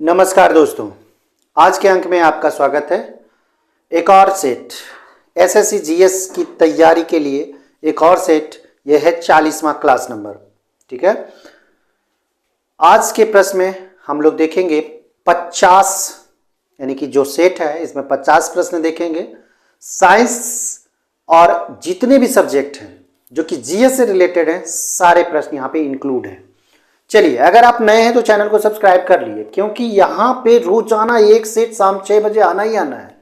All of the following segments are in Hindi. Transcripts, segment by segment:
नमस्कार दोस्तों, आज के अंक में आपका स्वागत है। एक और सेट एसएससी जीएस की तैयारी के लिए एक और सेट, यह है 40वां क्लास नंबर। ठीक है, आज के प्रश्न में हम लोग देखेंगे 50, यानी कि जो सेट है इसमें 50 प्रश्न देखेंगे। साइंस और जितने भी सब्जेक्ट हैं जो कि जीएस से रिलेटेड हैं, सारे प्रश्न यहाँ पे इंक्लूड हैं। चलिए, अगर आप नए हैं तो चैनल को सब्सक्राइब कर लिए, क्योंकि यहाँ पे रोजाना एक सेट शाम 6 बजे आना ही आना है।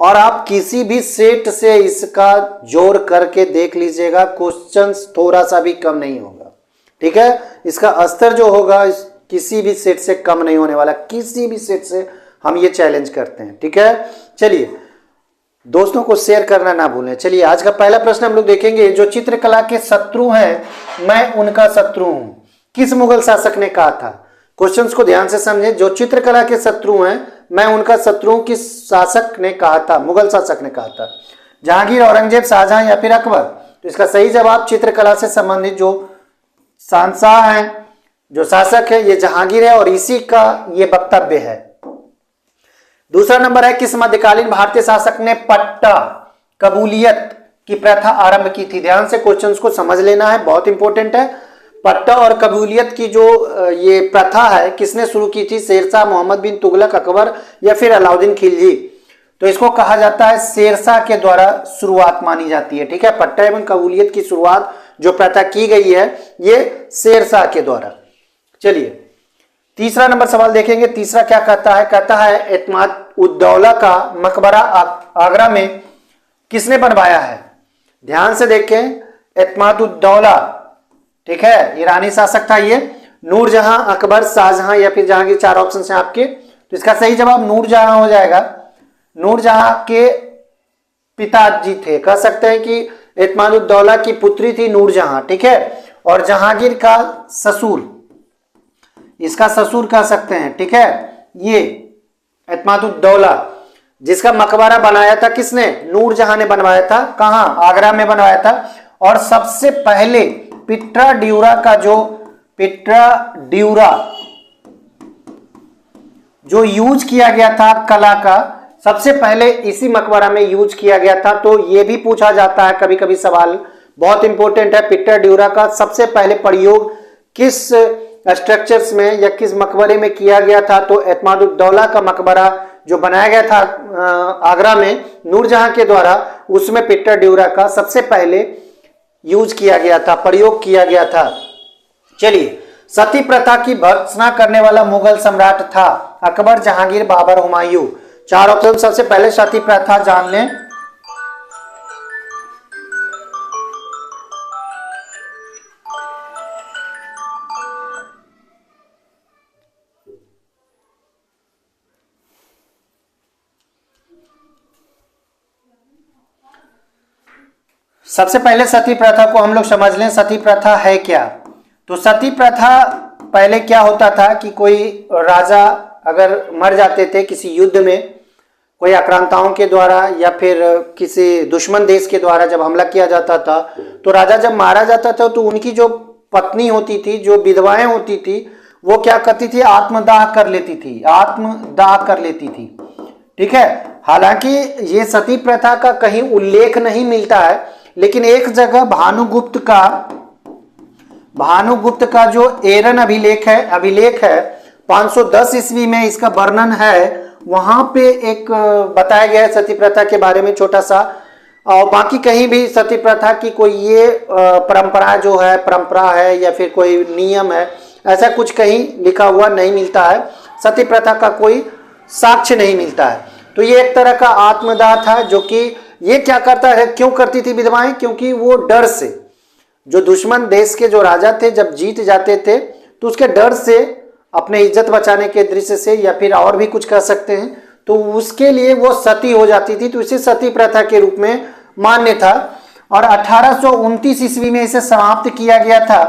और आप किसी भी सेट से इसका जोड़ करके देख लीजिएगा, क्वेश्चंस थोड़ा सा भी कम नहीं होगा। ठीक है, इसका स्तर जो होगा किसी भी सेट से कम नहीं होने वाला, किसी भी सेट से हम ये चैलेंज करते हैं। ठीक है, चलिए दोस्तों को शेयर करना ना भूलें। चलिए, आज का पहला प्रश्न हम लोग देखेंगे। जो चित्रकला के शत्रु हैं, मैं उनका शत्रु हूं, किस मुगल शासक ने कहा था? क्वेश्चंस को ध्यान से समझें। जो चित्रकला के शत्रु हैं, मैं उनका शत्रु हूं, किस शासक ने कहा था? मुगल शासक ने कहा था। जहांगीर, औरंगजेब, शाहजहां या फिर अकबर? तो इसका सही जवाब चित्रकला से संबंधित जो शहंशाह है, जो शासक है, ये जहांगीर है और इसी का ये वक्तव्य है। दूसरा नंबर है, किस मध्यकालीन भारतीय शासक ने पट्टा कबूलियत की प्रथा आरंभ की थी? ध्यान से क्वेश्चंस को समझ लेना है, बहुत इंपॉर्टेंट है। पट्टा और कबूलियत की जो ये प्रथा है, किसने शुरू की थी? शेरशाह, मोहम्मद बिन तुगलक, अकबर या फिर अलाउद्दीन खिलजी? तो इसको कहा जाता है शेरशाह के द्वारा शुरुआत मानी जाती है। ठीक है, पट्टा एवं कबूलियत की शुरुआत जो प्रथा की गई है, ये शेरशाह के द्वारा। चलिए, तीसरा नंबर सवाल देखेंगे। तीसरा क्या कहता है? कहता है एतमाद उद दौला का मकबरा आगरा में किसने बनवाया है? ध्यान से देखें, एतमाद उद दौला, ठीक है, ईरानी शासक था ये। नूरजहां, अकबर, शाहजहां या फिर जहांगीर? चार ऑप्शन हैं आपके, तो इसका सही जवाब नूरजहां हो जाएगा। नूरजहां के पिताजी थे, कह सकते हैं कि एतमादुद्दौला की पुत्री थी नूरजहां। ठीक है, और जहांगीर का ससुर, इसका ससुर कह सकते हैं। ठीक है, ये एतमादुद्दौला, जिसका मकबरा बनाया था किसने? नूरजहां ने बनवाया था। कहां? आगरा में बनवाया था। और सबसे पहले पिट्रा ड्यूरा का जो यूज किया गया था कला का, सबसे पहले इसी मकबरा में यूज किया गया था। तो यह भी पूछा जाता है कभी कभी सवाल, बहुत इंपॉर्टेंट है। पिट्रा ड्यूरा का सबसे पहले प्रयोग किस स्ट्रक्चर्स में या किस मकबरे में किया गया था? तो एतमादुद्दौला का मकबरा जो बनाया गया था आगरा में नूरजहां के द्वारा, उसमें पिट्रा ड्यूरा का सबसे पहले यूज किया गया था, प्रयोग किया गया था। चलिए, सती प्रथा की भर्त्सना करने वाला मुगल सम्राट था? अकबर, जहांगीर, बाबर, हुमायूं? चार ऑप्शन। सबसे पहले सती प्रथा जान लें। सबसे पहले सती प्रथा को हम लोग समझ लें। सती प्रथा है क्या? तो सती प्रथा पहले क्या होता था कि कोई राजा अगर मर जाते थे किसी युद्ध में, कोई आक्रांताओं के द्वारा या फिर किसी दुश्मन देश के द्वारा जब हमला किया जाता था, तो राजा जब मारा जाता था तो उनकी जो पत्नी होती थी, जो विधवाएं होती थी, वो क्या करती थी? आत्मदाह कर लेती थी, आत्मदाह कर लेती थी। ठीक है, हालांकि ये सती प्रथा का कहीं उल्लेख नहीं मिलता है, लेकिन एक जगह भानुगुप्त का जो एरन अभिलेख है 510 ईस्वी में इसका वर्णन है। वहां पे एक बताया गया है सती प्रथा के बारे में छोटा सा, और बाकी कहीं भी सती प्रथा की कोई ये परंपरा है या फिर कोई नियम है, ऐसा कुछ कहीं लिखा हुआ नहीं मिलता है। सती प्रथा का कोई साक्ष्य नहीं मिलता है। तो ये एक तरह का आत्मदाह था, जो कि ये क्या करता है, क्यों करती थी विधवाएं? क्योंकि वो डर से, जो दुश्मन देश के जो राजा थे जब जीत जाते थे, तो उसके डर से, अपने इज्जत बचाने के दृश्य से, या फिर और भी कुछ कह सकते हैं, तो उसके लिए वो सती हो जाती थी। तो इसे सती प्रथा के रूप में मान्य था। और 1829 ईस्वी में इसे समाप्त किया गया था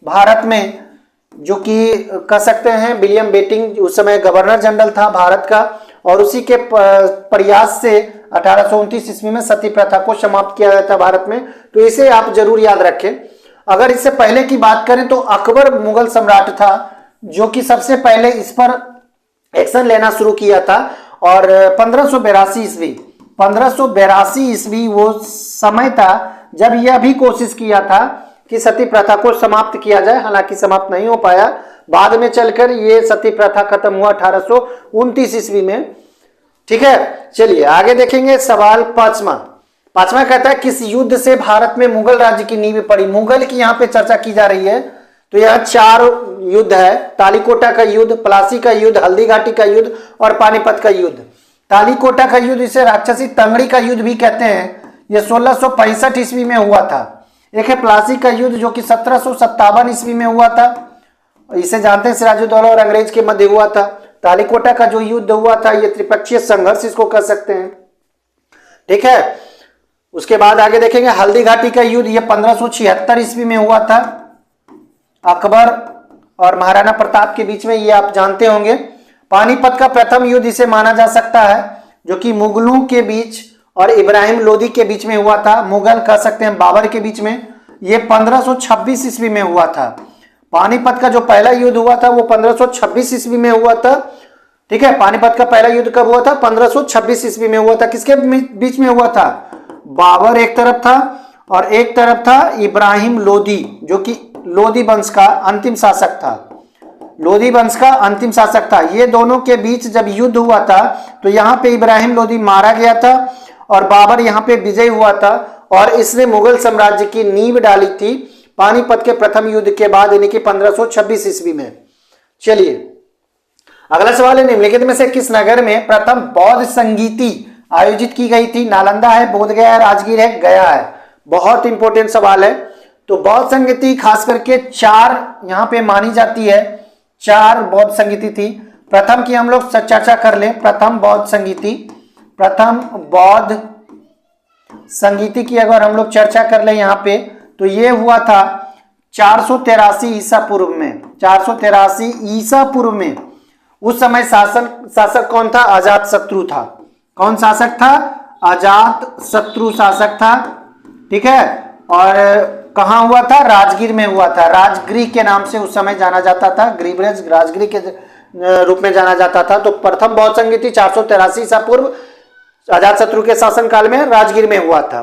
भारत में, जो कि कह सकते हैं विलियम बेटिंग उस समय गवर्नर जनरल था भारत का, और उसी के प्रयास से 1829 ईस्वी में सती प्रथा को समाप्त किया गया था भारत में। तो इसे आप जरूर याद रखें। अगर इससे पहले की बात करें तो अकबर मुगल सम्राट था, जो कि सबसे पहले इस पर एक्शन लेना शुरू किया था। और 1582 ईस्वी वो समय था जब यह भी कोशिश किया था कि सती प्रथा को समाप्त किया जाए, हालांकि समाप्त नहीं हो पाया। बाद में चलकर ये सती प्रथा खत्म हुआ 1829 ईस्वी में। ठीक है, चलिए आगे देखेंगे। सवाल पांचवा कहता है किस युद्ध से भारत में मुगल राज्य की नींव पड़ी। मुगल की यहाँ पे चर्चा की जा रही है। तो यह 4 युद्ध है, तालीकोटा का युद्ध, प्लासी का युद्ध, हल्दी घाटी का युद्ध और पानीपत का युद्ध। तालीकोटा का युद्ध, इसे राक्षसी तंगड़ी का युद्ध भी कहते हैं, यह 1665 ईस्वी में हुआ था। एक है प्लासी का युद्ध जो कि 1757 ईस्वी में हुआ था, इसे जानते हैं सिराजुद्दौला और अंग्रेज के मध्य हुआ था। तालीकोटा का जो युद्ध हुआ था यह त्रिपक्षीय संघर्ष इसको कह सकते हैं। ठीक है, उसके बाद आगे देखेंगे हल्दी घाटी का युद्ध, यह 1576 ईस्वी में हुआ था, अकबर और महाराणा प्रताप के बीच में, ये आप जानते होंगे। पानीपत का प्रथम युद्ध इसे माना जा सकता है जो कि मुगलों के बीच और इब्राहिम लोदी के बीच में हुआ था, मुगल कह सकते हैं बाबर के बीच में, ये 1526 ईस्वी में हुआ था। पानीपत का जो पहला युद्ध हुआ था वो 1526 ईस्वी में हुआ था। ठीक है, पानीपत का पहला युद्ध कब हुआ था? 1526 ईस्वी में हुआ था। किसके बीच में हुआ था? बाबर एक तरफ था और एक तरफ था इब्राहिम लोदी जो कि लोदी वंश का अंतिम शासक था। लोदी वंश का अंतिम शासक था। ये दोनों के बीच जब युद्ध हुआ था तो यहाँ पे इब्राहिम लोदी मारा गया था और बाबर यहाँ पे विजय हुआ था और इसने मुगल साम्राज्य की नींव डाली थी पानीपत के प्रथम युद्ध के बाद, यानी कि 1526 ईस्वी में। चलिए अगला सवाल है, निम्नलिखित में से किस नगर में प्रथम बौद्ध संगीति आयोजित की गई थी? नालंदा है, बोधगया है, राजगीर है, गया है। बहुत इंपॉर्टेंट सवाल है। तो बौद्ध संगीति खास करके 4 यहाँ पे मानी जाती है, 4 बौद्ध संगीति थी। प्रथम की हम लोग चर्चा कर लें। प्रथम बौद्ध संगीति की अगर हम लोग चर्चा कर लें यहाँ पे, तो ये हुआ था 483 ईसा पूर्व में। 483 ईसा पूर्व में। उस समय शासक कौन था? अजात शत्रु था। कौन शासक था? अजात शत्रु शासक था। ठीक है, और कहां हुआ था? राजगीर में हुआ था। राजगृह के नाम से उस समय जाना जाता था, गृहराज राजगृह के रूप में जाना जाता था। तो प्रथम बौद्ध संगीति 483 ईसा पूर्व अजात शत्रु के शासन काल में राजगीर में हुआ था।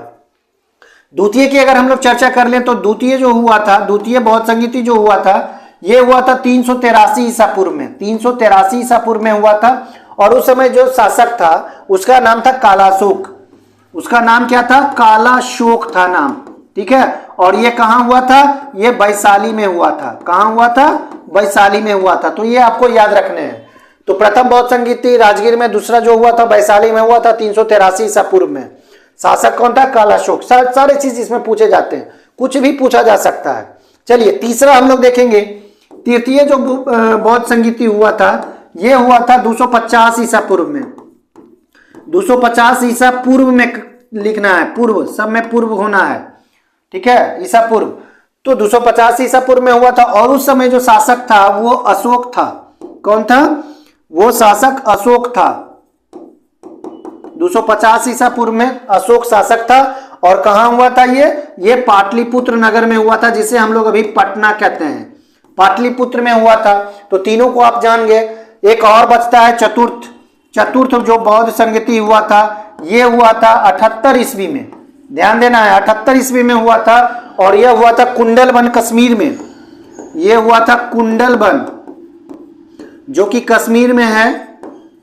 द्वितीय की अगर हम लोग चर्चा कर लें तो द्वितीय जो हुआ था, द्वितीय बौद्ध संगीति जो हुआ था, यह हुआ था 383 ईसा पूर्व में। 383 ईसा पूर्व में हुआ था और उस समय जो शासक था उसका नाम था कालाशोक। उसका नाम क्या था? कालाशोक था नाम। ठीक है, और ये कहां हुआ था? ये वैशाली में हुआ था। कहां हुआ था? वैशाली में हुआ था। तो ये आपको याद रखने हैं। तो प्रथम बौद्ध संगीति राजगीर में, दूसरा जो हुआ था वैशाली में हुआ था 383 ईसा पूर्व में। शासक कौन था? कालाशोक। सारे चीज इसमें पूछे जाते हैं, कुछ भी पूछा जा सकता है। चलिए तीसरा हम लोग देखेंगे। तृतीय जो बौद्ध संगीति हुआ था यह हुआ था 250 ईसा पूर्व में। 250 ईसा पूर्व में लिखना है, पूर्व, सब में पूर्व होना है। ठीक है, ईसा पूर्व। तो 250 ईसा पूर्व में हुआ था और उस समय जो शासक था वो अशोक था। कौन था? वो शासक अशोक था। 250 ईसा पूर्व में अशोक शासक था। और कहां हुआ था ये पाटलिपुत्र नगर में हुआ था, जिसे हम लोग अभी पटना कहते हैं। पाटलिपुत्र में हुआ था। तो तीनों को आप जान गए। एक और बचता है चतुर्थ जो बौद्ध संगीति हुआ था, ये हुआ था 78 ईस्वी में। ध्यान देना है, 78 ईस्वी में हुआ था और यह हुआ था कुंडलवन कश्मीर में। यह हुआ था कुंडलवन जो कि कश्मीर में है।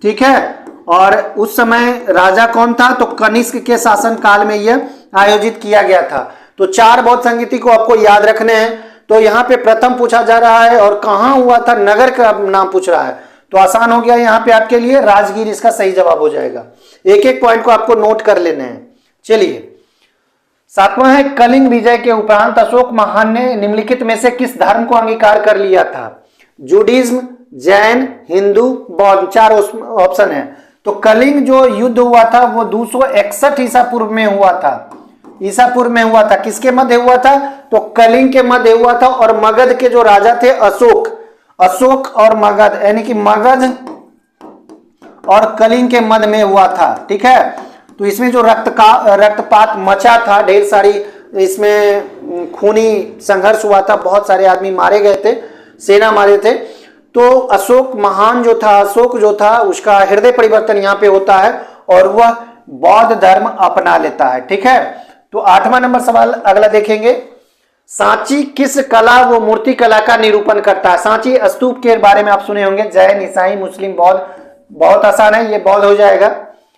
ठीक है, और उस समय राजा कौन था? तो कनिष्क के शासन काल में यह आयोजित किया गया था। तो 4 बौद्ध संगीति को आपको याद रखने हैं। तो यहाँ पे प्रथम पूछा जा रहा है और कहाँ हुआ था, नगर का नाम पूछ रहा है। तो आसान हो गया यहाँ पे आपके लिए, राजगीर इसका सही जवाब हो जाएगा। एक एक पॉइंट को आपको नोट कर लेने हैं। चलिए 7वां है, कलिंग विजय के उपरांत अशोक महान ने निम्नलिखित में से किस धर्म को अंगीकार कर लिया था? जुडिज्म, जैन, हिंदू, बौद्ध। 4 ऑप्शन है। तो कलिंग जो युद्ध हुआ था वो 261 ईसा पूर्व में हुआ था। ईसा पूर्व में हुआ था। किसके मध्य हुआ था? तो कलिंग के मध्य हुआ था और मगध के जो राजा थे अशोक और मगध, यानी कि मगध और कलिंग के मध्य में हुआ था। ठीक है, तो इसमें जो रक्तपात मचा था, ढेर सारी इसमें खूनी संघर्ष हुआ था, बहुत सारे आदमी मारे गए थे, सेना मारे थे। तो अशोक महान जो था, अशोक जो था, उसका हृदय परिवर्तन यहाँ पे होता है और वह बौद्ध धर्म अपना लेता है। ठीक है, तो 8वां नंबर सवाल अगला देखेंगे। सांची किस कला व मूर्ति कला का निरूपण करता है? सांची स्तूप के बारे में आप सुने होंगे, जैन, ईसाई, मुस्लिम, बौद्ध। बहुत आसान है, ये बौद्ध हो जाएगा,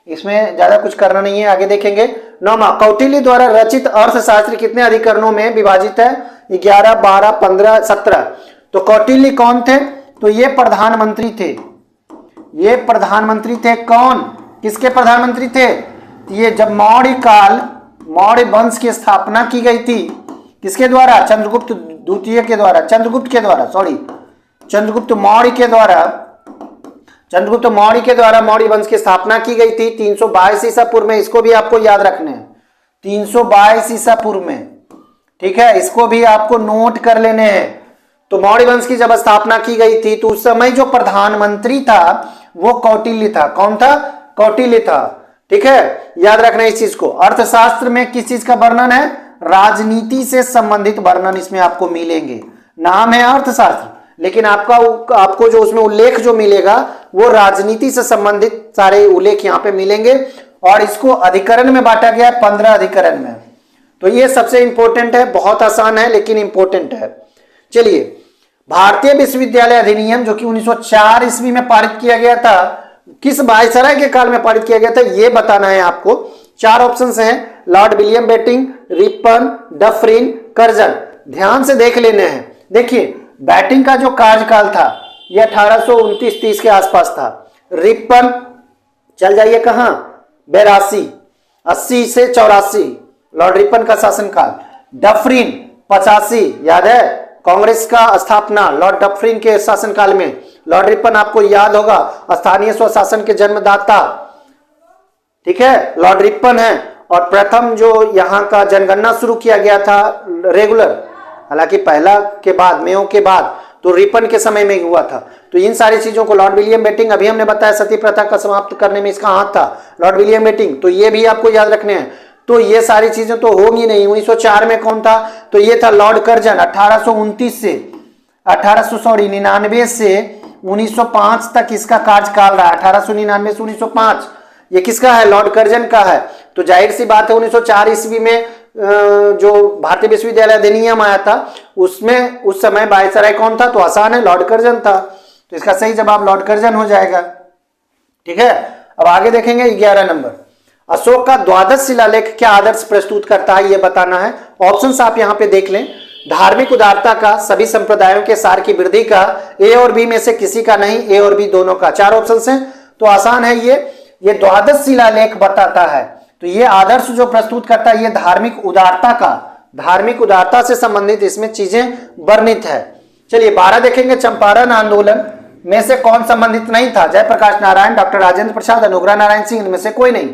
इसमें ज्यादा कुछ करना नहीं है। आगे देखेंगे 9वां, कौटिल्य द्वारा रचित अर्थशास्त्र कितने अधिकरणों में विभाजित है? 11, 12, 15, 17। तो कौटिल्य कौन थे? तो ये प्रधानमंत्री थे। ये प्रधानमंत्री थे। कौन, किसके प्रधानमंत्री थे? ये जब मौर्य काल, मौर्य वंश की स्थापना की गई थी, किसके द्वारा? चंद्रगुप्त द्वितीय के द्वारा, चंद्रगुप्त मौर्य के द्वारा मौर्य वंश की स्थापना की गई थी 322 ईसा पूर्व में। इसको भी आपको याद रखना है, 322 ईसा पूर्व में। ठीक है, इसको भी आपको नोट कर लेने हैं। तो मौर्य वंश की जब स्थापना की गई थी तो उस समय जो प्रधानमंत्री था वो कौटिल्य था। कौन था? कौटिल्य था। ठीक है, याद रखना इस चीज को। अर्थशास्त्र में किस चीज का वर्णन है? राजनीति से संबंधित वर्णन इसमें आपको मिलेंगे। नाम है अर्थशास्त्र, लेकिन आपको जो उसमें उल्लेख जो मिलेगा वो राजनीति से संबंधित सारे उल्लेख यहाँ पे मिलेंगे। और इसको अधिकरण में बांटा गया है, 15 अधिकरण में। तो ये सबसे इंपॉर्टेंट है, बहुत आसान है लेकिन इंपॉर्टेंट है। चलिए, भारतीय विश्वविद्यालय अधिनियम जो कि 1904 ईस्वी में पारित किया गया था, किस वायसराय के काल में पारित किया गया था ये बताना है आपको। 4 ऑप्शंस हैं, Lord William Bentinck, Ripon, Dufferin, Curzon. ध्यान से देख लेने हैं। देखिए, बैटिंग का जो कार्यकाल था यह 1829-30 के आसपास था। रिपन चल जाइए कहां, 82, 80 से 84 लॉर्ड रिपन का शासनकाल। डफरिन 85, याद है कांग्रेस का स्थापना लॉर्ड डफरिन के शासनकाल में। लॉर्ड रिपन आपको याद होगा, स्थानीय स्वशासन के जन्मदाता। ठीक है, लॉर्ड रिपन है। और प्रथम जो यहां का जनगणना शुरू किया गया था रेगुलर, हालांकि पहला के बाद, मेयो के बाद, तो रिपन के समय में हुआ था। तो इन सारी चीजों को, लॉर्ड विलियम बेटिंग, अभी हमने बताया सती प्रथा का समाप्त करने में इसका हाथ था, लॉर्ड विलियम बेटिंग, तो ये भी आपको याद रखने हैं। तो ये सारी चीजें तो होंगी नहीं। 1904 में कौन था? तो ये था लॉर्ड कर्जन। 1829 से 99 से 1905 तक इसका कार्यकाल रहा। 1899 से 1905 ये किसका है? लॉर्ड कर्जन का है। तो जाहिर सी बात है 1904 ईस्वी में जो भारतीय विश्वविद्यालय अधिनियम आया था उसमें उस समय वायसराय कौन था? तो आसान है, लॉर्ड कर्जन था। तो इसका सही जवाब लॉर्ड कर्जन हो जाएगा। ठीक है, अब आगे देखेंगे 11 नंबर। अशोक का द्वादश शिलालेख क्या आदर्श प्रस्तुत करता है ये बताना है। ऑप्शंस आप यहां पे देख लें। धार्मिक उदारता का, सभी संप्रदायों के सार की वृद्धि का, ए और बी में से किसी का नहीं, ए और बी दोनों का। 4 ऑप्शंस हैं, तो आसान है ये द्वादश शिलालेख बताता है। तो ये आदर्श जो प्रस्तुत करता है ये धार्मिक उदारता का, धार्मिक उदारता से संबंधित इसमें चीजें वर्णित है। चलिए 12 देखेंगे। चंपारण आंदोलन में से कौन संबंधित नहीं था? जयप्रकाश नारायण, डॉक्टर राजेंद्र प्रसाद, अनुग्रह नारायण सिंह, इनमें से कोई नहीं।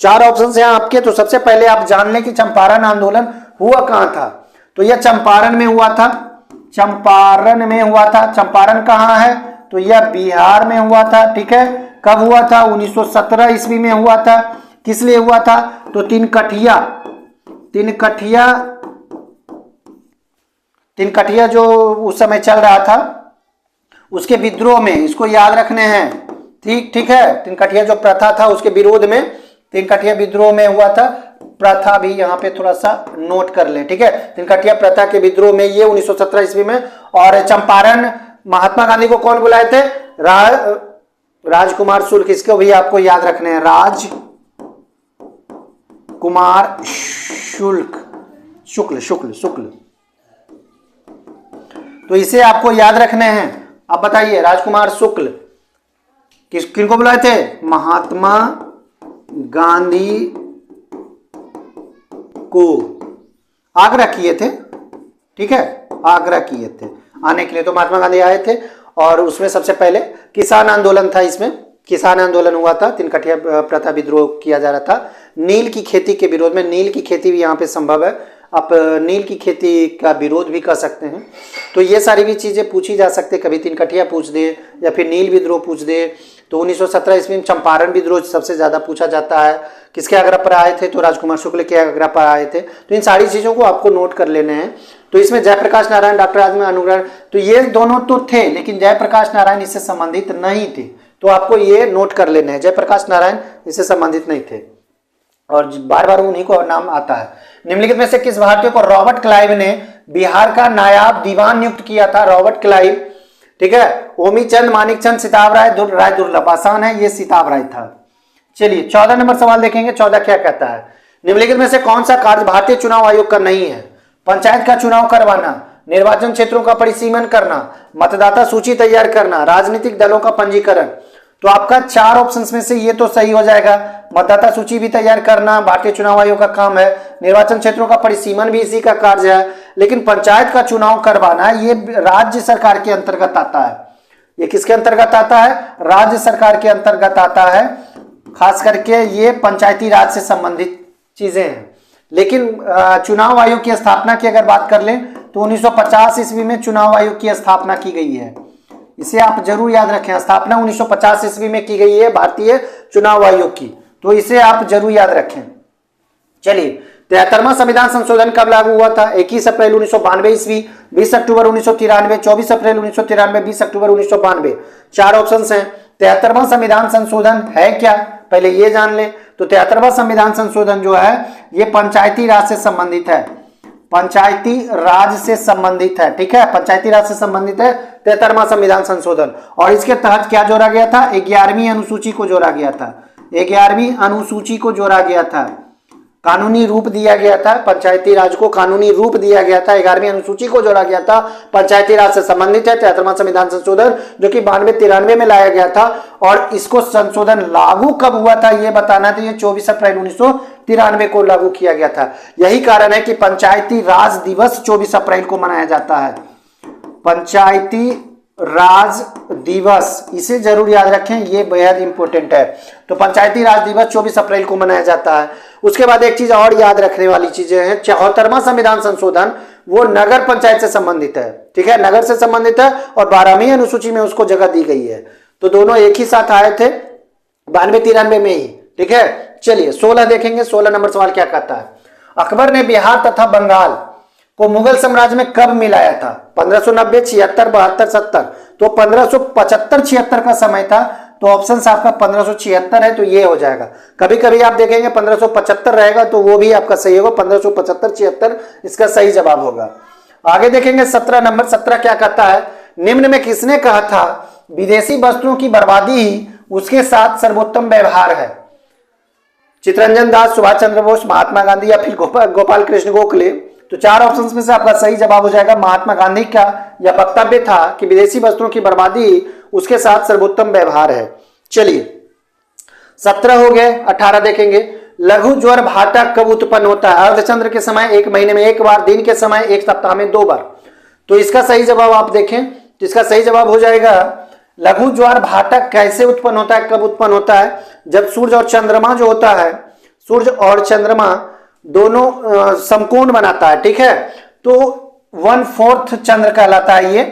4 ऑप्शन हैं आपके। तो सबसे पहले आप जान लें कि चंपारण आंदोलन हुआ कहां था। तो यह चंपारण में हुआ था। चंपारण में हुआ था। चंपारण कहां है? तो यह बिहार में हुआ था। ठीक है, कब हुआ था? 1917 ईस्वी में हुआ था। किस लिए हुआ था? तो तिनकठिया जो उस समय चल रहा था उसके विद्रोह में, इसको याद रखने हैं। ठीक है, तिनकठिया जो प्रथा था उसके विरोध में तिनकठिया विद्रोह में हुआ था। प्रथा भी यहाँ पे थोड़ा सा नोट कर लें। ठीक है, तिनकठिया प्रथा के विद्रोह में ये 1917 ईस्वी में। और चंपारण महात्मा गांधी को कौन बुलाए थे? राजकुमार शुक्ल। इसको भी आपको याद रखने हैं, राजकुमार शुक्ल। तो इसे आपको याद रखने हैं। अब बताइए, राजकुमार शुक्ल किनको बुलाए थे? महात्मा गांधी को आग्रह किए थे। ठीक है, आग्रह किए थे आने के लिए। तो महात्मा गांधी आए थे और उसमें सबसे पहले किसान आंदोलन था। इसमें किसान आंदोलन हुआ था, तिनकठिया प्रथा विद्रोह किया जा रहा था नील की खेती के विरोध में। नील की खेती भी यहाँ पे संभव है, आप नील की खेती का विरोध भी कर सकते हैं। तो ये सारी भी चीज़ें पूछी जा सकती है, कभी तिनकठिया पूछ दे या फिर नील विद्रोह पूछ दे। तो 1917 ईस्वी में चंपारण विद्रोह सबसे ज़्यादा पूछा जाता है, किसके आग्रह पर आए थे, तो राजकुमार शुक्ल के आग्रह पर आए थे। तो इन सारी चीज़ों को आपको नोट कर लेने हैं। तो इसमें जयप्रकाश नारायण, डॉक्टर राजमल अनुग्रह, तो ये दोनों तो थे, लेकिन जयप्रकाश नारायण इससे संबंधित नहीं थे। तो आपको ये नोट कर लेने हैं, जयप्रकाश नारायण इससे संबंधित नहीं थे और बार बार उन्हीं को नाम आता है। निम्नलिखित में से किस भारतीय को रॉबर्ट क्लाइव ने बिहार का नायाब दीवान नियुक्त किया था? रॉबर्ट क्लाइव, ठीक है। ओमी चंद, मानिक चंद, सिताब राय दुर्लभ। आसान है, ये सिताब राय था। चलिए 14 नंबर सवाल देखेंगे। 14 क्या कहता है? निम्नलिखित में से कौन सा कार्य भारतीय चुनाव आयोग का नहीं है? पंचायत का चुनाव करवाना, निर्वाचन क्षेत्रों का परिसीमन करना, मतदाता सूची तैयार करना, राजनीतिक दलों का पंजीकरण। तो आपका 4 ऑप्शंस में से ये तो सही हो जाएगा। मतदाता सूची भी तैयार करना भारतीय चुनाव आयोग का काम है, निर्वाचन क्षेत्रों का परिसीमन भी इसी का कार्य है, लेकिन पंचायत का चुनाव करवाना ये राज्य सरकार के अंतर्गत आता है। ये किसके अंतर्गत आता है? राज्य सरकार के अंतर्गत आता है। खास करके ये पंचायती राज से संबंधित चीजें हैं। लेकिन चुनाव आयोग की स्थापना की अगर बात कर लें तो 1950 ईस्वी में चुनाव आयोग की स्थापना की गई है। इसे आप जरूर याद रखें, स्थापना 1950 ईस्वी में की गई है भारतीय चुनाव आयोग की, तो इसे आप जरूर याद रखें। चलिए 73वां संविधान संशोधन कब लागू हुआ था? 21 अप्रैल 1992 ईस्वी, 20 अक्टूबर 1993, 24 अप्रैल 1993, 20 अक्टूबर 1992। 4 ऑप्शन हैं। 73वां संविधान संशोधन है क्या, पहले ये जान लें। तो 73वां संविधान संशोधन जो है ये पंचायती राज से संबंधित है, पंचायती राज से संबंधित है, ठीक है, पंचायती राज से संबंधित है 73वां संविधान संशोधन। और इसके तहत क्या जोड़ा गया था? 11वीं अनुसूची को जोड़ा गया था, 11वीं अनुसूची को जोड़ा गया था, कानूनी रूप दिया गया था, पंचायती राज को कानूनी रूप दिया गया था, 11वीं अनुसूची को जोड़ा गया था, पंचायती राज से संबंधित है 73वां संविधान संशोधन, जो कि 92-93 में लाया गया था। और इसको संशोधन लागू कब हुआ था ये बताना था, ये 24 अप्रैल 1993 को लागू किया गया था। यही कारण है कि पंचायती राज दिवस 24 अप्रैल को मनाया जाता है, पंचायती राज दिवस, इसे जरूर याद रखें, ये बेहद इंपॉर्टेंट है। तो पंचायती राज दिवस 24 अप्रैल को मनाया जाता है। उसके बाद एक चीज और याद रखने वाली चीजें हैं, 74वां संविधान संशोधन वो नगर पंचायत से संबंधित है, ठीक है, नगर से संबंधित है और 12वीं अनुसूची में उसको जगह दी गई है। तो दोनों एक ही साथ आए थे 92-93 में ही, ठीक है। चलिए 16 देखेंगे। 16 नंबर सवाल क्या कहता है? अकबर ने बिहार तथा बंगाल को मुगल साम्राज्य में कब मिलाया था? 1590, 76, 72, 70। तो 1575-76 का समय था, तो ऑप्शन आपका 1576 है, तो ये हो जाएगा। कभी कभी आप देखेंगे 1575 रहेगा तो वो भी आपका सही होगा, 1575-76 इसका सही जवाब होगा। आगे देखेंगे 17 नंबर। 17 क्या कहता है? निम्न में किसने कहा था विदेशी वस्तुओं की बर्बादी ही उसके साथ सर्वोत्तम व्यवहार है? चित्तरंजन दास, सुभाष चंद्र बोस, महात्मा गांधी या फिर गोपाल कृष्ण गोखले। तो 4 ऑप्शंस में से आपका सही जवाब हो जाएगा महात्मा गांधी का यह वक्तव्य था कि विदेशी वस्तुओं की बर्बादी उसके साथ सर्वोत्तम व्यवहार है। चलिए 17 हो गए। 18 देखेंगे। लघु ज्वर भाटा कब उत्पन्न होता है? अर्धचंद्र के समय, 1 महीने में 1 बार, दिन के समय, 1 सप्ताह में 2 बार। तो इसका सही जवाब आप देखें तो इसका सही जवाब हो जाएगा लघु ज्वार भाटा कैसे उत्पन्न होता है, कब उत्पन्न होता है? जब सूर्य और चंद्रमा जो होता है, सूर्य और चंद्रमा दोनों समकोण बनाता है, ठीक है, तो 1/4 चंद्र कहलाता है ये।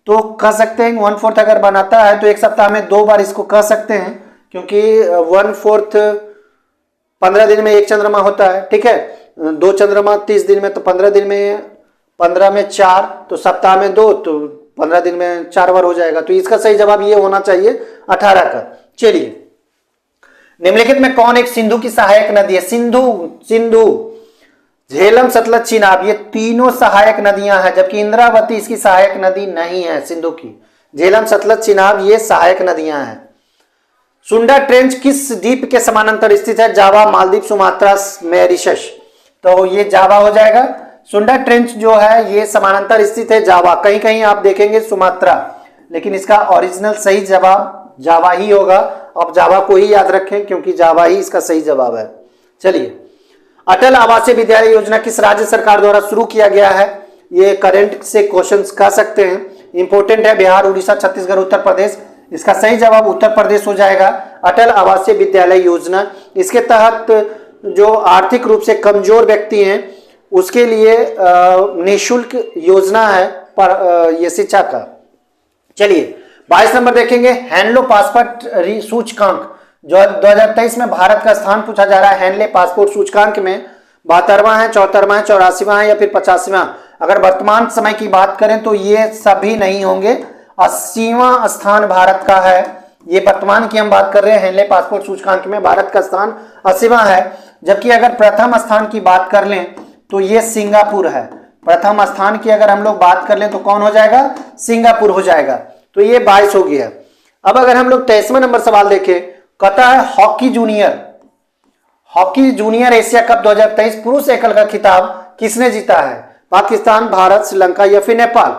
तो कह सकते हैं 1/4 अगर बनाता है तो 1 सप्ताह में 2 बार इसको कह सकते हैं, क्योंकि 1/4 15 दिन में 1 चंद्रमा होता है, ठीक है, 2 चंद्रमा 30 दिन में, तो 15 दिन में 15 में 4, तो सप्ताह में 2, तो 15 दिन में 4 बार हो जाएगा। तो इसका सही जवाब ये होना चाहिए 18 का। चलिए निम्नलिखित में कौन एक सिंधु की सहायक नदी है? सिंधु, झेलम, सतलज, चिनाब, ये तीनों सहायक नदियां हैं, जबकि इंद्रावती इसकी सहायक नदी नहीं है सिंधु की। झेलम, सतलज, चिनाब ये सहायक नदियां हैं। सुंडा ट्रेंच किस द्वीप के समानांतर स्थित है? जावा, मालदीव, सुमात्रा, मॉरिशस। तो ये जावा हो जाएगा। सुंडा ट्रेंच जो है ये समानांतर स्थित है जावा, कहीं कहीं आप देखेंगे सुमात्रा, लेकिन इसका ओरिजिनल सही जवाब जावा ही होगा। आप जावा को ही याद रखें क्योंकि जावा ही इसका सही जवाब है। चलिए अटल आवासीय विद्यालय योजना किस राज्य सरकार द्वारा शुरू किया गया है? ये करंट से क्वेश्चंस कह सकते हैं, इंपॉर्टेंट है। बिहार, उड़ीसा, छत्तीसगढ़, उत्तर प्रदेश। इसका सही जवाब उत्तर प्रदेश हो जाएगा। अटल आवासीय विद्यालय योजना, इसके तहत जो आर्थिक रूप से कमजोर व्यक्ति हैं उसके लिए निःशुल्क योजना है पर ये शिक्षा का। चलिए 22 नंबर देखेंगे, हैंडलो पासपोर्ट सूचकांक जो 2023 में भारत का स्थान पूछा जा रहा है। हैंडले पासपोर्ट सूचकांक में 72वां है, 74वां है, 84वां है या फिर 85वां। अगर वर्तमान समय की बात करें तो ये सभी नहीं होंगे, 80वां स्थान भारत का है। ये वर्तमान की हम बात कर रहे हैं, हैंडले पासपोर्ट सूचकांक में भारत का स्थान 80वां है। जबकि अगर प्रथम स्थान की बात कर लें तो ये सिंगापुर है। प्रथम स्थान की अगर हम लोग बात कर लें तो कौन हो जाएगा, सिंगापुर हो जाएगा। तो ये 22 हो गया। अब अगर हम लोग 23वां नंबर सवाल देखें, कहता है हॉकी जूनियर एशिया कप 2023 पुरुष एकल का खिताब किसने जीता है? पाकिस्तान, भारत, श्रीलंका या फिर नेपाल।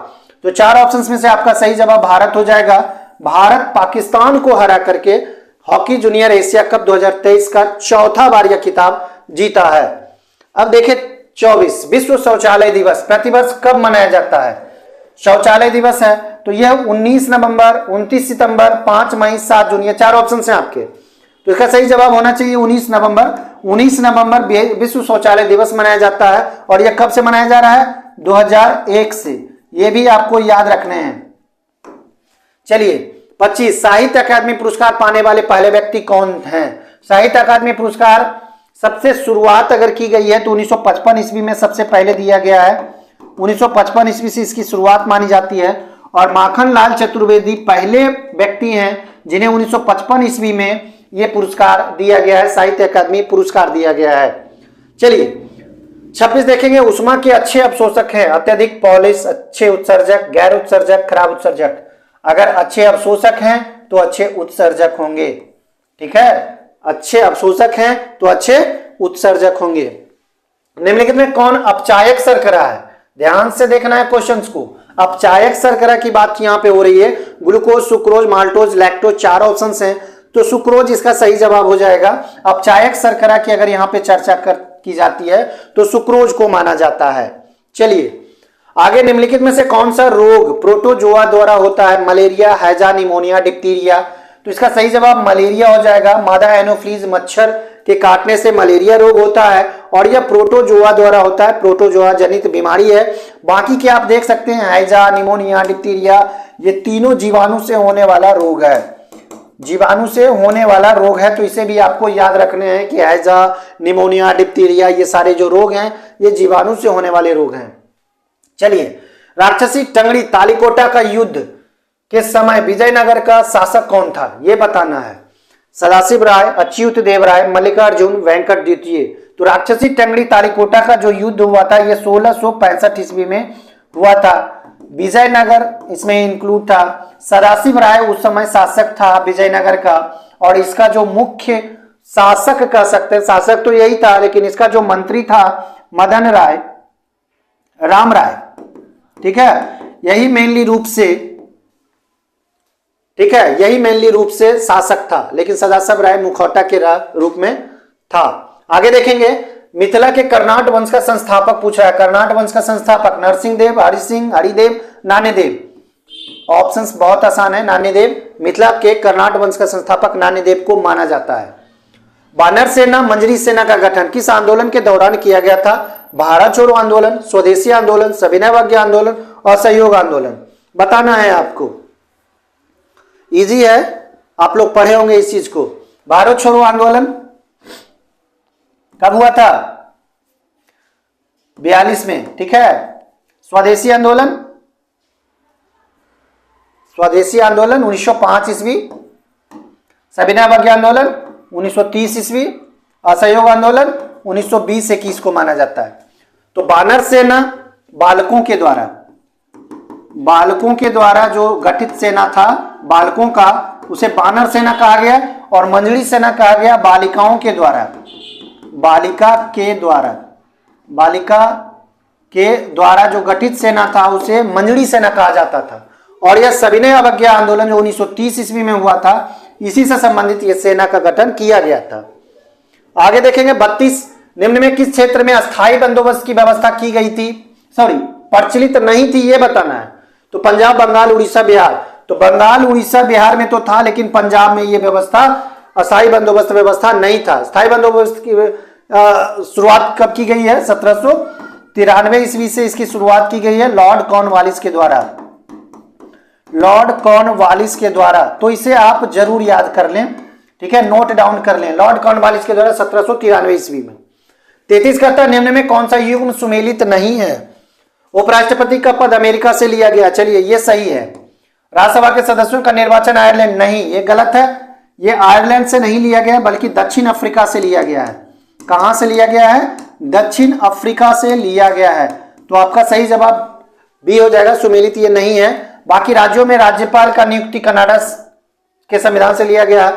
तो 4 ऑप्शंस में से आपका सही जवाब भारत हो जाएगा। भारत पाकिस्तान को हरा करके हॉकी जूनियर एशिया कप 2023 का चौथा बार यह खिताब जीता है। अब देखिए 24 विश्व शौचालय दिवस प्रतिवर्ष कब मनाया जाता है? शौचालय दिवस है तो यह 19 नवंबर, 29 सितंबर, 5 मई, 7 जून, ये 4 ऑप्शन हैं आपके। तो इसका सही जवाब होना चाहिए 19 नवंबर। 19 नवंबर विश्व शौचालय दिवस मनाया जाता है। और यह कब से मनाया जा रहा है? 2001 से। यह भी आपको याद रखने हैं। चलिए 25 साहित्य अकादमी पुरस्कार पाने वाले पहले व्यक्ति कौन हैं? साहित्य अकादमी पुरस्कार सबसे शुरुआत अगर की गई है तो 1955 ईस्वी में सबसे पहले दिया गया है। 1955 ईस्वी से इसकी शुरुआत मानी जाती है। और माखन लाल चतुर्वेदी पहले व्यक्ति हैं जिन्हें 1955 ईस्वी में यह पुरस्कार दिया गया है, साहित्य अकादमी पुरस्कार दिया गया है। चलिए 26 देखेंगे, उष्मा के अच्छे अवशोषक हैं, अत्यधिक पॉलिश, अच्छे उत्सर्जक, गैर उत्सर्जक, खराब उत्सर्जक। अगर अच्छे अवशोषक हैं तो अच्छे उत्सर्जक होंगे। ठीक है, अच्छे अवशोषक हैं तो अच्छे उत्सर्जक होंगे। निम्नलिखित में कौन अपचायक शर्करा है? ध्यान से देखना है क्वेश्चंस को। अपचायक शर्करा की बात यहां पे हो रही है। Glucose, sucrose, maltose, lactose 4 options हैं तो सुक्रोज इसका सही जवाब हो जाएगा। अपचायक शर्करा की अगर यहां पे चर्चा की जाती है तो सुक्रोज को माना जाता है। चलिए आगे, निम्नलिखित में से कौन सा रोग प्रोटोजोआ द्वारा होता है? मलेरिया, हैजा, निमोनिया, डिप्थीरिया। तो इसका सही जवाब मलेरिया हो जाएगा। मादा एनोफ्लीज मच्छर के काटने से मलेरिया रोग होता है और यह प्रोटोजोआ द्वारा होता है, प्रोटोजोआ जनित बीमारी है। बाकी के आप देख सकते हैं हैजा, निमोनिया, डिप्थीरिया, ये तीनों जीवाणु से होने वाला रोग है। जीवाणु से होने वाला रोग है तो इसे भी आपको याद रखने हैं कि हैजा, निमोनिया, डिप्थीरिया ये सारे जो रोग हैं ये जीवाणु से होने वाले रोग हैं। चलिए, राक्षसी टंगड़ी तालिकोटा का युद्ध के समय विजयनगर का शासक कौन था? यह बताना है। सदाशिव राय, अच्युत देव राय, मल्लिकार्जुन, वेंकट द्वितीय। तो राक्षसी टंगड़ी तालिकोटा का जो युद्ध हुआ था यह 1665 ईस्वी में हुआ था। विजयनगर इसमें इंक्लूड था। सदाशिव राय उस समय शासक था विजयनगर का और इसका जो मुख्य शासक कह सकते हैं, शासक तो यही था लेकिन इसका जो मंत्री था मदन राय, राम राय। ठीक है, यही मेनली रूप से शासक था, लेकिन सदाशिव राय मुखौटा के रूप में था। आगे देखेंगे, मिथिला के कर्नाट वंश का संस्थापक पूछा है। कर्नाट वंश का संस्थापक नरसिंह देव, हरि सिंह, हरिदेव, नान्यदेव। ऑप्शंस बहुत आसान है। नान्यदेव, मिथिला के कर्नाट वंश का संस्थापक नान्यदेव को माना जाता है। बानर सेना, मंजरी सेना का गठन किस आंदोलन के दौरान किया गया था? भारत छोड़ो आंदोलन, स्वदेशी आंदोलन, सविनय अवज्ञा आंदोलन और सहयोग आंदोलन। बताना है आपको, इजी है, आप लोग पढ़े होंगे इस चीज को। भारत छोड़ो आंदोलन कब हुआ था? 42 में। ठीक है, स्वदेशी आंदोलन 1905 ईस्वी, सविनय अवज्ञा आंदोलन 1930 ईस्वी, असहयोग आंदोलन 1920-21 को माना जाता है। तो बानर सेना बालकों के द्वारा जो गठित सेना था बालकों का, उसे बानर सेना कहा गया और मंजरी सेना कहा गया बालिकाओं के द्वारा। बालिका के द्वारा जो गठित सेना था उसे मंजरी सेना कहा जाता था। और यह सविनय अवज्ञा आंदोलन जो 1930 ईस्वी में हुआ था, इसी से संबंधित यह सेना का गठन किया गया था। आगे देखेंगे 32, निम्न में किस क्षेत्र में अस्थायी बंदोबस्त की व्यवस्था की गई थी? प्रचलित नहीं थी, यह बताना है। तो पंजाब, बंगाल, उड़ीसा, बिहार। तो बंगाल, उड़ीसा, बिहार में तो था लेकिन पंजाब में यह व्यवस्था अस्थायी बंदोबस्त व्यवस्था नहीं था। स्थायी बंदोबस्त की शुरुआत कब की गई है? 93 ईस्वी से इसकी शुरुआत की गई है लॉर्ड कॉर्नवालिस के द्वारा, लॉर्ड कॉर्नवालिस के द्वारा। तो इसे आप जरूर याद कर लें, ठीक है, नोट डाउन कर लें, लॉर्ड कॉर्नवालिस के द्वारा 1793 ईस्वी में। 33 कहता है निम्न में कौन सा युग्म सुमेलित नहीं है? उपराष्ट्रपति का पद अमेरिका से लिया गया, चलिए ये सही है। राज्यसभा के सदस्यों का निर्वाचन आयरलैंड, नहीं ये गलत है, ये आयरलैंड से नहीं लिया गया बल्कि दक्षिण अफ्रीका से लिया गया है। कहां से लिया गया है? दक्षिण अफ्रीका से लिया गया है। तो आपका सही जवाब बी हो जाएगा, सुमेलित ये नहीं है। बाकी राज्यों में राज्यपाल का नियुक्ति कनाडा के संविधान से लिया गया,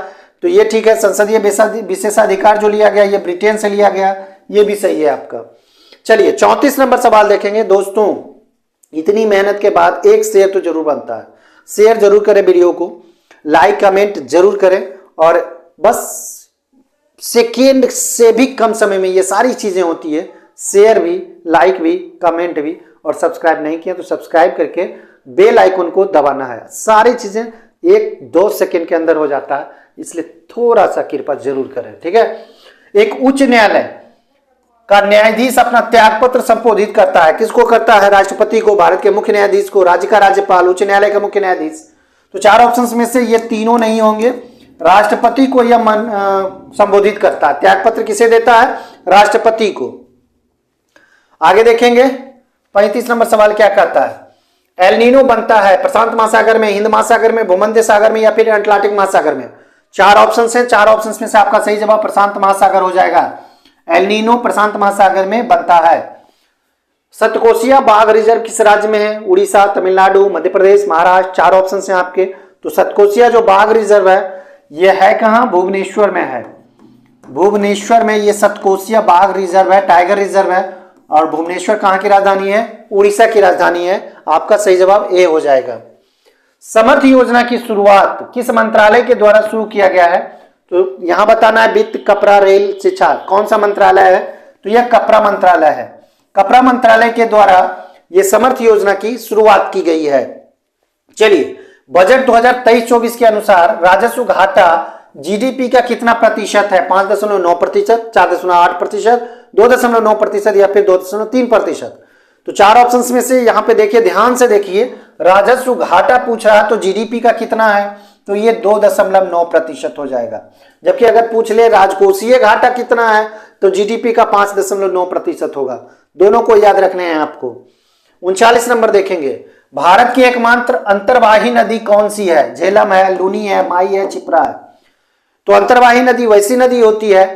तो ये ठीक है। संसदीय विशेषाधिकार जो लिया गया ये ब्रिटेन से लिया गया, ये भी सही है आपका। चलिए 34 नंबर सवाल देखेंगे। दोस्तों इतनी मेहनत के बाद एक शेयर तो जरूर बनता है, शेयर जरूर करें वीडियो को, लाइक कमेंट जरूर करें, और बस सेकेंड से भी कम समय में ये सारी चीजें होती है, शेयर भी, लाइक भी, कमेंट भी, और सब्सक्राइब नहीं किया तो सब्सक्राइब करके बेल आइकन को दबाना है। सारी चीजें 1-2 सेकेंड के अंदर हो जाता है, इसलिए थोड़ा सा कृपा जरूर करें, ठीक है। एक उच्च न्यायालय का न्यायाधीश अपना त्यागपत्र संशोधित करता है, किसको करता है? राष्ट्रपति को, भारत के मुख्य न्यायाधीश को, राज्य का राज्यपाल, उच्च न्यायालय का मुख्य न्यायाधीश। तो 4 ऑप्शंस में से ये तीनों नहीं होंगे। राष्ट्रपति को यह संबोधित करता है, त्यागपत्र किसे देता है? राष्ट्रपति को। आगे देखेंगे 35 नंबर सवाल क्या कहता है? एल नीनो बनता है प्रशांत महासागर में, हिंद महासागर में, भूमध्य सागर में, या फिर अटलांटिक महासागर में। 4 ऑप्शंस हैं, 4 ऑप्शंस में से आपका सही जवाब प्रशांत महासागर हो जाएगा। एल नीनो प्रशांत महासागर में बनता है। सतकोशिया बाघ रिजर्व किस राज्य में है? उड़ीसा, तमिलनाडु, मध्य प्रदेश, महाराष्ट्र। 4 ऑप्शंस हैं आपके। तो सतकोशिया जो बाघ रिजर्व है ये है कहां? भुवनेश्वर में है। भुवनेश्वर में ये सतकोशिया बाघ रिजर्व है, टाइगर रिजर्व है। और भुवनेश्वर कहां की राजधानी है? उड़ीसा की राजधानी है। आपका सही जवाब ए हो जाएगा। समर्थ योजना की शुरुआत किस मंत्रालय के द्वारा शुरू किया गया है? तो यहां बताना है वित्त, कपड़ा, रेल, शिक्षा। कौन सा मंत्रालय है? तो यह कपड़ा मंत्रालय है। कपड़ा मंत्रालय के द्वारा यह समर्थ योजना की शुरुआत की गई है। चलिए बजट 2023-24 के अनुसार राजस्व घाटा जीडीपी का कितना प्रतिशत है? 5.9%, 4.8%, 2.9% या फिर 2.3%। तो 4 ऑप्शंस में से यहां पे देखिए, ध्यान से देखिए, राजस्व घाटा पूछ रहा है तो जीडीपी का कितना है? तो ये 2.9% हो जाएगा। जबकि अगर पूछ ले राजकोषीय घाटा कितना है तो जीडीपी का 5.9% होगा। दोनों को याद रखने हैं आपको। 39 नंबर देखेंगे। भारत की एकमात्र अंतर्वाही नदी कौन सी है? झेलम है, लूनी है, माई है, छिप्रा है। तो अंतर्वाही नदी वैसी नदी होती है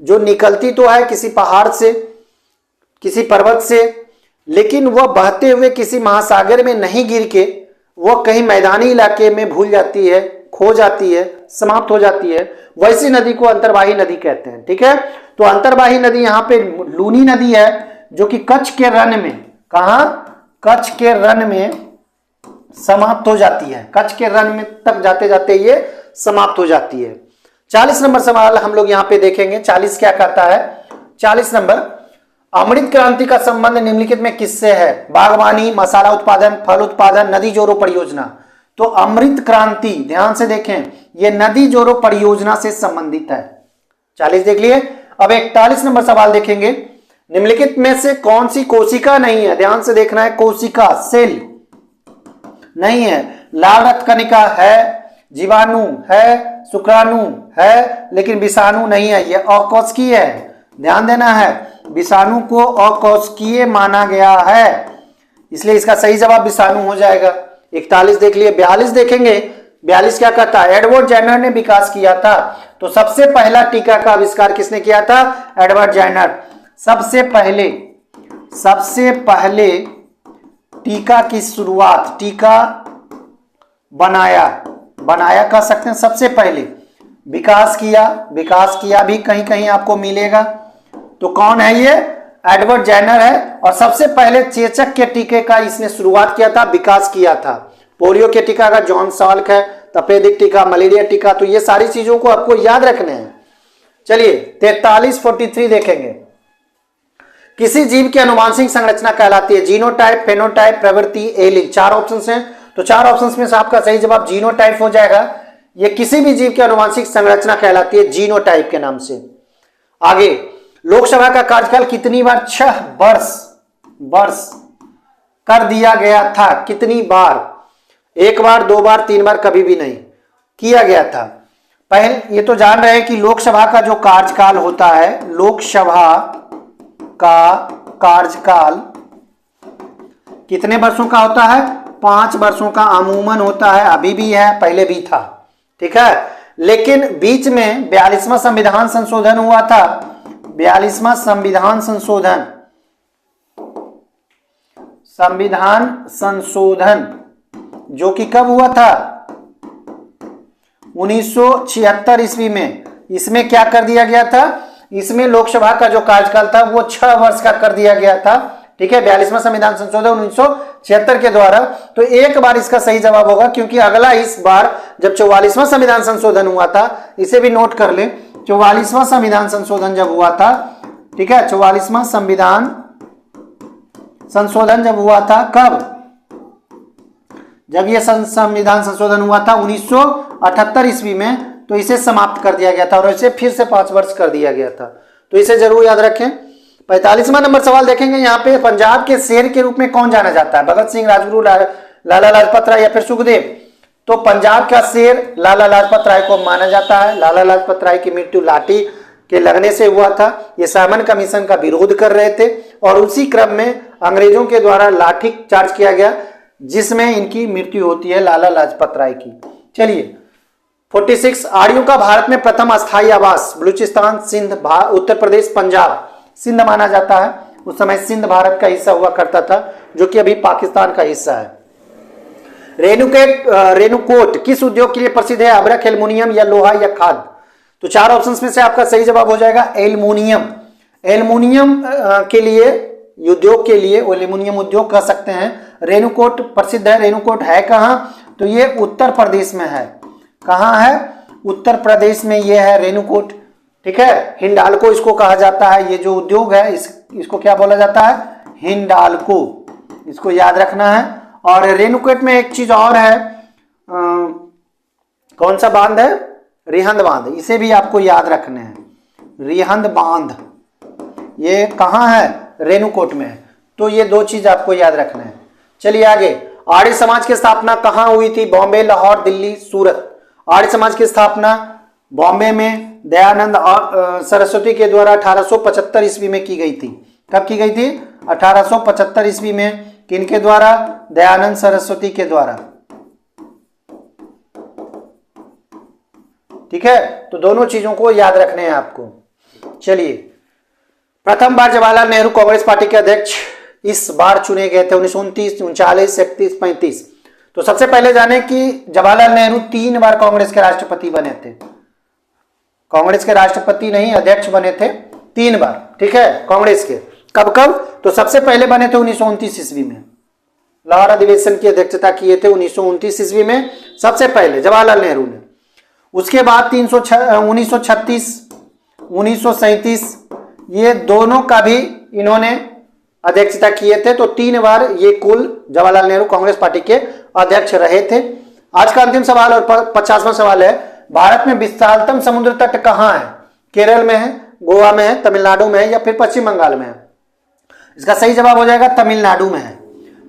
जो निकलती तो है किसी पहाड़ से, किसी पर्वत से, लेकिन वह बहते हुए किसी महासागर में नहीं गिर के वह कहीं मैदानी इलाके में भूल जाती है, खो जाती है, समाप्त हो जाती है। वैसी नदी को अंतर्वाही नदी कहते हैं, ठीक है। तो अंतर्वाही नदी यहाँ पे लूनी नदी है जो कि कच्छ के रन में, कहां? कच्छ के रन में समाप्त हो जाती है। कच्छ के रन में तक जाते जाते ये समाप्त हो जाती है। 40 नंबर सवाल हम लोग यहाँ पे देखेंगे। 40 क्या कहता है? 40 नंबर, अमृत क्रांति का संबंध निम्नलिखित में किससे है? बागवानी, मसाला उत्पादन, फल उत्पादन, नदी जोड़ो परियोजना। तो अमृत क्रांति, ध्यान से देखें, ये नदी जोड़ो परियोजना से संबंधित है। 40 देख लिए। अब 41 नंबर सवाल देखेंगे। निम्नलिखित में से कौन सी कोशिका नहीं है? ध्यान से देखना है, कोशिका, सेल नहीं है। लाल रक्त कणिका है, जीवाणु है, शुक्राणु है, लेकिन विषाणु नहीं है, यह अकोशिकीय है। ध्यान देना है, विषाणु को अकोशिकीय माना गया है, इसलिए इसका सही जवाब विषाणु हो जाएगा। 41 देख लिए। 42 देखेंगे। 42 क्या कहता है? एडवर्ड जेनर ने विकास किया था। तो सबसे पहला टीका का आविष्कार किसने किया था? Edward Jenner. सबसे पहले टीका की शुरुआत, टीका बनाया कह सकते हैं, सबसे पहले विकास किया भी कहीं कहीं आपको मिलेगा। तो कौन है ये? एडवर्ड जेनर है। और सबसे पहले चेचक के टीके का इसने शुरुआत किया था, विकास किया था। पोलियो के टीका का जॉन साल्क है, तपेदिक टीका, मलेरिया टीका। तो ये सारी चीजों को आपको याद रखने हैं। चलिए 43-43 देखेंगे। किसी जीव की अनुवांशिक संरचना कहलाती है? जीनोटाइप, फेनोटाइप, प्रवृत्ति, एलिंग। 4 ऑप्शंस हैं। तो 4 ऑप्शंस में से आपका सही जवाब जीनोटाइप हो जाएगा। ये किसी भी जीव की अनुवांशिक संरचना कहलाती है जीनोटाइप के नाम से। आगे, लोकसभा का कार्यकाल कितनी बार? 6 वर्ष। वर्ष कर दिया गया था। कितनी बार? एक बार, दो बार, तीन बार, कभी भी नहीं किया गया था। पहले ये तो जान रहे हैं कि लोकसभा का जो कार्यकाल होता है, लोकसभा का कार्यकाल कितने वर्षों का होता है? 5 वर्षों का अमूमन होता है। अभी भी है, पहले भी था, ठीक है। लेकिन बीच में 42वां संविधान संशोधन हुआ था। 42वां संविधान संशोधन जो कि कब हुआ था? 1976 ईस्वी में। इसमें क्या कर दिया गया था? इसमें लोकसभा का जो कार्यकाल था वो 6 वर्ष का कर दिया गया था, ठीक है। 42वां संविधान संशोधन 1976 के द्वारा। तो एक बार इसका सही जवाब होगा, क्योंकि अगला इस बार जब 44वां संविधान संशोधन हुआ था, इसे भी नोट कर ले, 44वां संविधान संशोधन जब हुआ था, ठीक है, 44वां संविधान संशोधन जब हुआ था, कब? जब यह संविधान संशोधन हुआ था 1978 ईस्वी में, तो इसे समाप्त कर दिया गया था और इसे फिर से 5 वर्ष कर दिया गया था। तो इसे जरूर याद रखें। 45वां नंबर सवाल देखेंगे। यहाँ पे पंजाब के शेर के रूप में कौन जाना जाता है? भगत सिंह, राजगुरु, लाला लाजपत राय या फिर सुखदेव? तो पंजाब का शेर लाला लाजपत राय को माना जाता है। लाला लाजपत राय की मृत्यु लाठी के लगने से हुआ था। ये साइमन कमीशन का विरोध कर रहे थे और उसी क्रम में अंग्रेजों के द्वारा लाठी चार्ज किया गया, जिसमें इनकी मृत्यु होती है, लाला लाजपत राय की। चलिए 46, आर्यों का भारत में प्रथम अस्थायी आवास? बलूचिस्तान, सिंध, उत्तर प्रदेश, पंजाब। सिंध माना जाता है। उस समय सिंध भारत का हिस्सा हुआ करता था, जो कि अभी पाकिस्तान का हिस्सा है। रेणुकूट किस उद्योग के लिए प्रसिद्ध है? अभ्रक, एल्युमिनियम या लोहा या खाद? तो 4 ऑप्शंस में से आपका सही जवाब हो जाएगा एल्युमिनियम। एल्युमिनियम के लिए, उद्योग के लिए एल्युमिनियम उद्योग कह सकते हैं। रेणुकूट प्रसिद्ध है। रेणुकूट है कहां? तो ये उत्तर प्रदेश में है। कहां है? उत्तर प्रदेश में ये है रेणुकूट, ठीक है। हिंडाल्को इसको कहा जाता है। ये जो उद्योग है इसको क्या बोला जाता है? हिंडाल्को। इसको याद रखना है। और रेणुकूट में एक चीज और है, कौन सा बांध है? रिहंद बांध। इसे भी आपको याद रखना है। रिहंद बांध ये कहां है? रेणुकूट में है। तो ये 2 चीज आपको याद रखना है। चलिए आगे। आर्य समाज की स्थापना कहां हुई थी? बॉम्बे, लाहौर, दिल्ली, सूरत। आर्य समाज की स्थापना बॉम्बे में दयानंद और सरस्वती के द्वारा 1875 ईस्वी में की गई थी। कब की गई थी? 1875 ईस्वी में। किनके द्वारा? दयानंद सरस्वती के द्वारा, ठीक है। तो दोनों चीजों को याद रखने हैं आपको। चलिए, प्रथम बार जवाहरलाल नेहरू कांग्रेस पार्टी के अध्यक्ष इस बार चुने गए थे 1929, 39, 31, 35। तो सबसे पहले जाने कि जवाहरलाल नेहरू 3 बार कांग्रेस के राष्ट्रपति बने थे। कांग्रेस के राष्ट्रपति नहीं, अध्यक्ष बने थे 3 बार, ठीक है, कांग्रेस के। कब कब? तो सबसे पहले बने थे 1929 ईस्वी में। लाहौर अधिवेशन की अध्यक्षता किए थे 1929 ईस्वी में सबसे पहले जवाहरलाल नेहरू ने। उसके बाद 1936, 1937 ये दोनों का भी इन्होंने अध्यक्षता किए थे। तो 3 बार ये कुल जवाहरलाल नेहरू कांग्रेस पार्टी के अध्यक्ष रहे थे। आज का अंतिम सवाल और 50वां सवाल है, भारत में विशालतम समुद्र तट कहां है? केरल में है, गोवा में है, तमिलनाडु में है या फिर पश्चिम बंगाल में है? इसका सही जवाब हो जाएगा तमिलनाडु में है।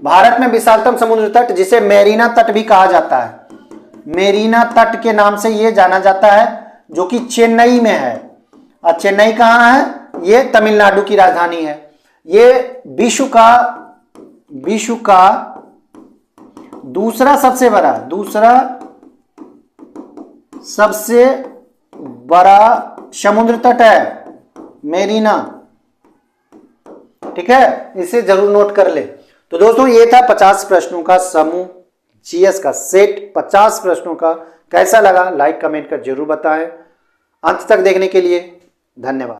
भारत में विशालतम समुद्र तट, जिसे मेरीना तट भी कहा जाता है, मेरीना तट के नाम से यह जाना जाता है, जो कि चेन्नई में है। और चेन्नई कहां है? ये तमिलनाडु की राजधानी है। ये विश्व का दूसरा सबसे बड़ा समुद्र तट है मेरीना, ठीक है। इसे जरूर नोट कर ले। तो दोस्तों ये था 50 प्रश्नों का समूह, जीएस का सेट 50 प्रश्नों का। कैसा लगा लाइक कमेंट कर जरूर बताएं। अंत तक देखने के लिए धन्यवाद।